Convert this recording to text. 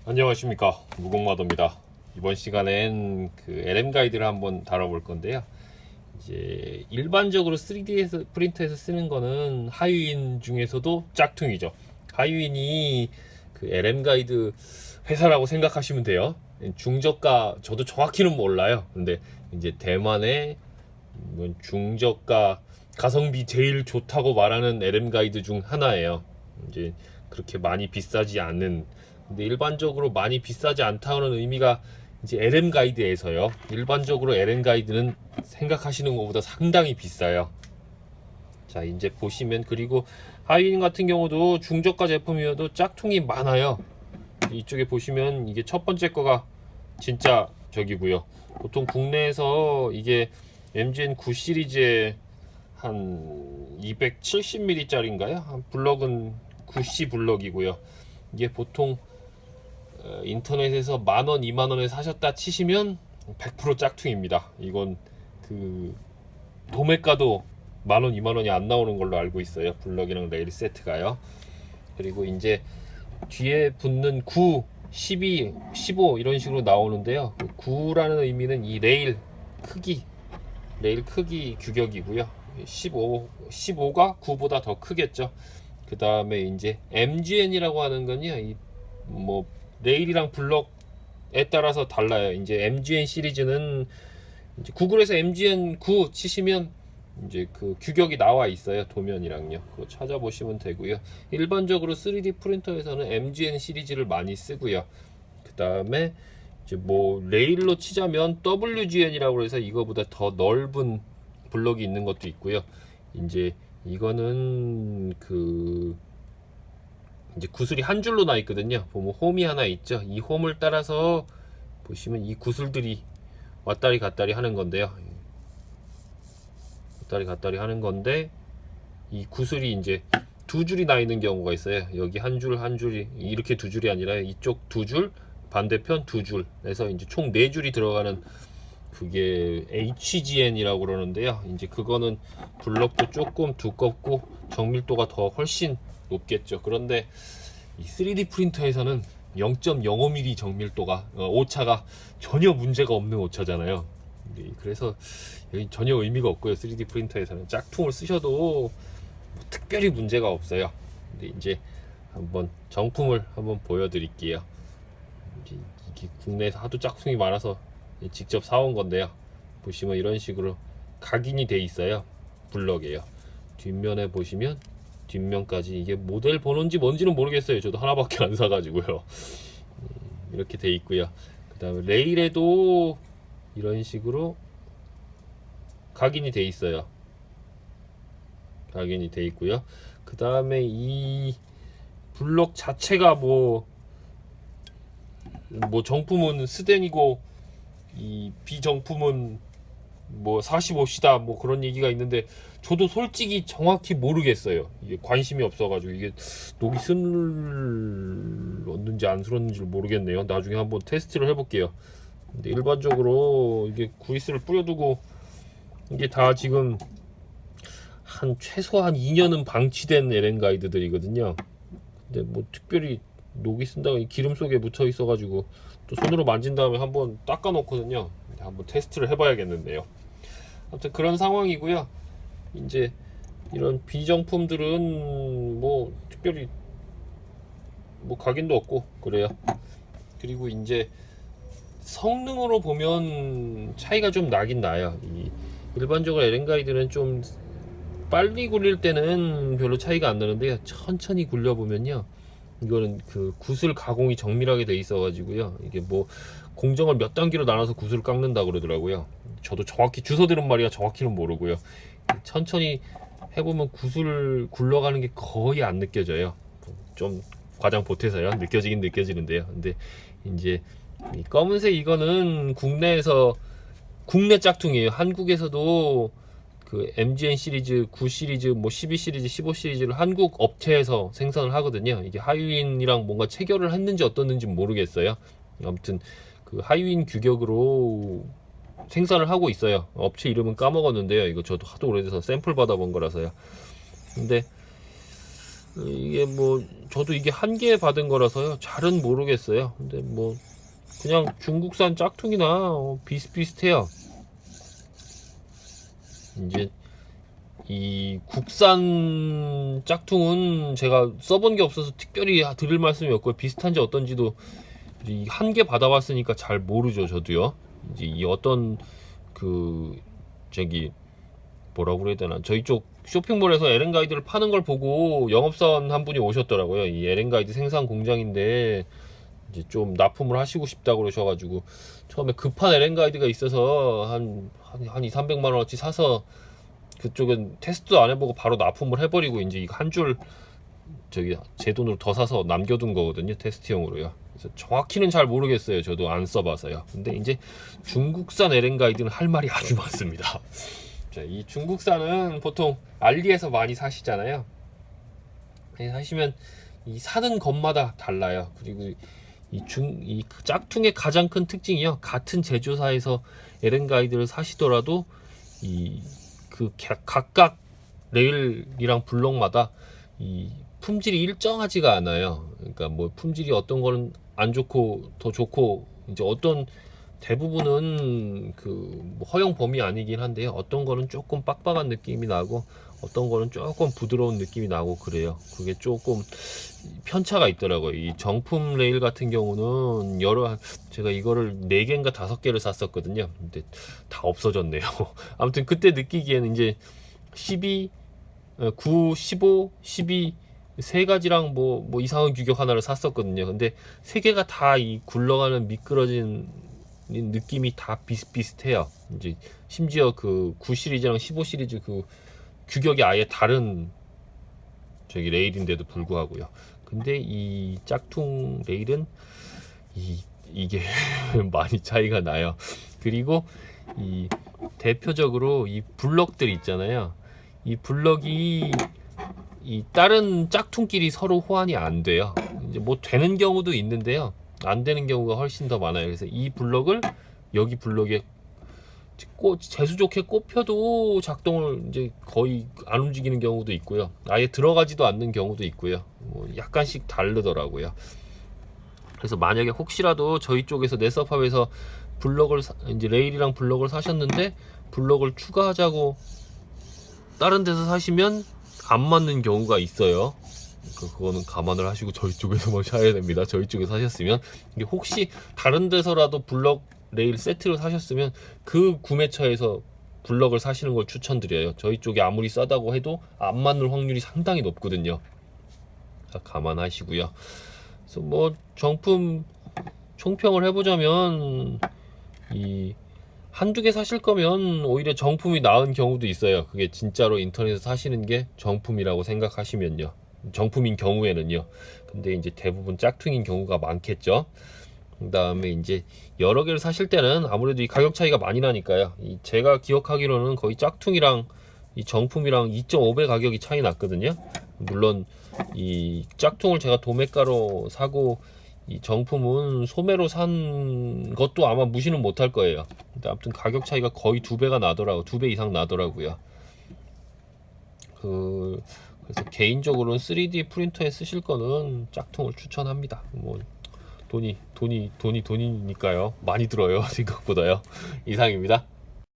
안녕하십니까, 무공마도입니다. 이번 시간엔 그 LM 가이드를 한번 다뤄볼 건데요. 이제 일반적으로 3D 프린터에서 쓰는 거는 하유인 중에서도 짝퉁이죠. 하유인이 그 LM 가이드 회사라고 생각하시면 돼요. 중저가, 저도 정확히는 몰라요. 근데 이제 대만의 뭐 중저가 가성비 제일 좋다고 말하는 LM 가이드 중 하나예요. 이제 그렇게 많이 비싸지 않은, 근데 일반적으로 많이 비싸지 않다는 의미가 이제 LM 가이드에서요. 일반적으로 LM 가이드는 생각하시는 것보다 상당히 비싸요. 자, 이제 보시면, 그리고 하이인 같은 경우도 중저가 제품이어도 짝퉁이 많아요. 이쪽에 보시면 이게 첫 번째 거가 진짜 저기고요. 보통 국내에서 이게 MGN 9 시리즈의 한 270mm 짜리인가요? 한 블럭은 9C 블럭이고요. 이게 보통 인터넷에서 만원, 2만원에 사셨다 치시면 100% 짝퉁입니다. 이건 그 도매가도 만원, 2만원이 안 나오는 걸로 알고 있어요. 블럭이랑 레일 세트가요. 그리고 이제 뒤에 붙는 9, 12, 15 이런 식으로 나오는데요. 9라는 의미는 이 레일 크기 규격이고요. 15가 9보다 더 크겠죠. 그 다음에 이제 MGN이라고 하는 건요, 뭐 레일이랑 블럭에 따라서 달라요. 이제 MGN 시리즈는 이제 구글에서 MGN 9 치시면 이제 그 규격이 나와 있어요. 도면이랑요. 그거 찾아보시면 되고요. 일반적으로 3D 프린터에서는 MGN 시리즈를 많이 쓰고요. 그 다음에 이제 뭐 레일로 치자면 WGN이라고 해서 이거보다 더 넓은 블럭이 있는 것도 있고요. 이제 이거는 그 이제 구슬이 한 줄로 나 있거든요. 보면 홈이 하나 있죠. 이 홈을 따라서 보시면 이 구슬들이 왔다리 갔다리 하는 건데요. 왔다리 갔다리 하는 건데, 이 구슬이 이제 두 줄이 나 있는 경우가 있어요. 여기 한 줄 한 줄이 이렇게 두 줄이 아니라 이쪽 두 줄, 반대편 두 줄, 그래서 이제 총 네 줄이 들어가는 그게 HGN이라고 그러는데요. 이제 그거는 블럭도 조금 두껍고 정밀도가 더 훨씬 높겠죠. 그런데 이 3D 프린터에서는 0.05mm 정밀도가 오차가 전혀 문제가 없는 오차잖아요. 그래서 여기 전혀 의미가 없고요. 3D 프린터에서는 짝퉁을 쓰셔도 뭐 특별히 문제가 없어요. 근데 이제 한번 정품을 한번 보여드릴게요. 이게 국내에서 하도 짝퉁이 많아서 직접 사온 건데요. 보시면 이런 식으로 각인이 돼 있어요. 블럭이에요. 뒷면에 보시면 뒷면까지 이게 모델 번호인지 뭔지는 모르겠어요. 저도 하나밖에 안 사가지고요. 이렇게 돼 있고요. 그 다음에 레일에도 이런 식으로 각인이 돼 있어요. 각인이 돼 있고요. 그 다음에 이 블럭 자체가 뭐 정품은 스덴이고 이 비정품은 뭐 45시다 뭐 그런 얘기가 있는데, 저도 솔직히 정확히 모르겠어요. 이게 관심이 없어가지고 이게 녹이 슬었는지 안 슬었는지 모르겠네요. 나중에 한번 테스트를 해볼게요. 근데 일반적으로 이게 구이스를 뿌려두고 이게 다 지금 한 최소한 2년은 방치된 LM 가이드들이거든요. 근데 뭐 특별히 녹이 쓴다고 기름 속에 묻혀 있어가지고 또 손으로 만진 다음에 한번 닦아 놓거든요. 한번 테스트를 해봐야겠는데요. 아무튼 그런 상황이고요. 이제 이런 비정품들은 뭐 특별히 뭐 각인도 없고 그래요. 그리고 이제 성능으로 보면 차이가 좀 나긴 나요. 일반적으로 LM 가이드는 좀 빨리 굴릴 때는 별로 차이가 안 나는데요. 천천히 굴려 보면요, 이거는 그 구슬 가공이 정밀하게 돼 있어 가지고요. 이게 뭐 공정을 몇 단계로 나눠서 구슬을 깎는다 그러더라고요. 저도 정확히 주워 들은 말이라 정확히는 모르고요. 천천히 해보면 구슬 굴러가는 게 거의 안 느껴져요. 좀 과장 보태서요. 느껴지긴 느껴지는데요. 근데 이제 이 검은색 이거는 국내 짝퉁이에요. 한국에서도 그 MGN 시리즈, 9 시리즈, 뭐 12 시리즈, 15 시리즈를 한국 업체에서 생산을 하거든요. 이게 하유인이랑 뭔가 체결을 했는지 어떻는지 모르겠어요. 아무튼 그 하유인 규격으로 생산을 하고 있어요. 업체 이름은 까먹었는데요. 이거 저도 하도 오래돼서 샘플 받아본 거라서요. 근데 이게 뭐 저도 이게 한 개 받은 거라서요 잘은 모르겠어요. 근데 뭐 그냥 중국산 짝퉁이나 비슷비슷해요. 이제 이 국산 짝퉁은 제가 써본 게 없어서 특별히 드릴 말씀이 없고 비슷한지 어떤지도 한 개 받아봤으니까 잘 모르죠 저도요. 이제 이 어떤 그 저기 뭐라고 그래야 되나 저희 쪽 쇼핑몰에서 에렌가이드를 파는 걸 보고 영업사원 한 분이 오셨더라고요. 이 에렌가이드 생산 공장인데 이제 좀 납품을 하시고 싶다고 그러셔가지고 처음에 급한 에렌가이드가 있어서 한 2, 300만 원어치 사서 그쪽은 테스트도 안 해보고 바로 납품을 해버리고 이제 이거 한 줄 저기 제 돈으로 더 사서 남겨둔 거거든요. 테스트용으로요. 그래서 정확히는 잘 모르겠어요. 저도 안 써봐서요. 근데 이제 중국산 에렌가이드는 할 말이 아주 많습니다. 자, 이 중국산은 보통 알리에서 많이 사시잖아요. 사시면 이 사는 것마다 달라요. 그리고 이 짝퉁의 가장 큰 특징이요. 같은 제조사에서 에렌가이드를 사시더라도 각각 레일이랑 블록마다 이 품질이 일정하지가 않아요. 그러니까 뭐 품질이 어떤 거는 안 좋고 더 좋고 이제 어떤 대부분은 그뭐 허용 범위 아니긴 한데요. 어떤 거는 조금 빡빡한 느낌이 나고 어떤 거는 조금 부드러운 느낌이 나고 그래요. 그게 조금 편차가 있더라고요. 이 정품 레일 같은 경우는 제가 이거를 4개인가 5개를 샀었거든요. 근데 다 없어졌네요. 아무튼 그때 느끼기에는 이제 12, 9, 15, 12 세 가지랑 뭐 이상한 규격 하나를 샀었거든요. 근데 세 개가 다 이 굴러가는 미끄러진 느낌이 다 비슷비슷해요. 이제 심지어 그 9 시리즈랑 15 시리즈 그 규격이 아예 다른 저기 레일인데도 불구하고요. 근데 이 짝퉁 레일은 이게 많이 차이가 나요. 그리고 이 대표적으로 이 블럭들 있잖아요. 이 블럭이 이 다른 짝퉁끼리 서로 호환이 안 돼요. 이제 뭐 되는 경우도 있는데요. 안 되는 경우가 훨씬 더 많아요. 그래서 이 블럭을 여기 블럭에 재수 좋게 꼽혀도 작동을 이제 거의 안 움직이는 경우도 있고요. 아예 들어가지도 않는 경우도 있고요. 뭐 약간씩 다르더라고요. 그래서 만약에 혹시라도 저희 쪽에서 네서팝에서 블럭을 이제 레일이랑 블럭을 사셨는데 블럭을 추가하자고 다른 데서 사시면 안 맞는 경우가 있어요. 그거는 감안을 하시고 저희 쪽에서만 사야 됩니다. 저희 쪽에서 사셨으면 이게 혹시 다른 데서라도 블럭 레일 세트를 사셨으면 그 구매처에서 블럭을 사시는 걸 추천드려요. 저희 쪽이 아무리 싸다고 해도 안 맞는 확률이 상당히 높거든요. 자, 감안하시고요. 그래서 뭐 정품 총평을 해보자면 이 한두 개 사실 거면 오히려 정품이 나은 경우도 있어요. 그게 진짜로 인터넷에서 사시는 게 정품이라고 생각하시면요. 정품인 경우에는요. 근데 이제 대부분 짝퉁인 경우가 많겠죠. 그 다음에 이제 여러 개를 사실 때는 아무래도 이 가격 차이가 많이 나니까요. 제가 기억하기로는 거의 짝퉁이랑 이 정품이랑 2.5배 가격이 차이 났거든요. 물론 이 짝퉁을 제가 도매가로 사고 이 정품은 소매로 산 것도 아마 무시는 못할 거예요. 근데 아무튼 가격 차이가 거의 2배가 나더라고, 2배 이상 나더라고요. 그래서 개인적으로는 3D 프린터에 쓰실 거는 짝퉁을 추천합니다. 뭐 돈이니까요. 많이 들어요. 생각보다요. 이상입니다.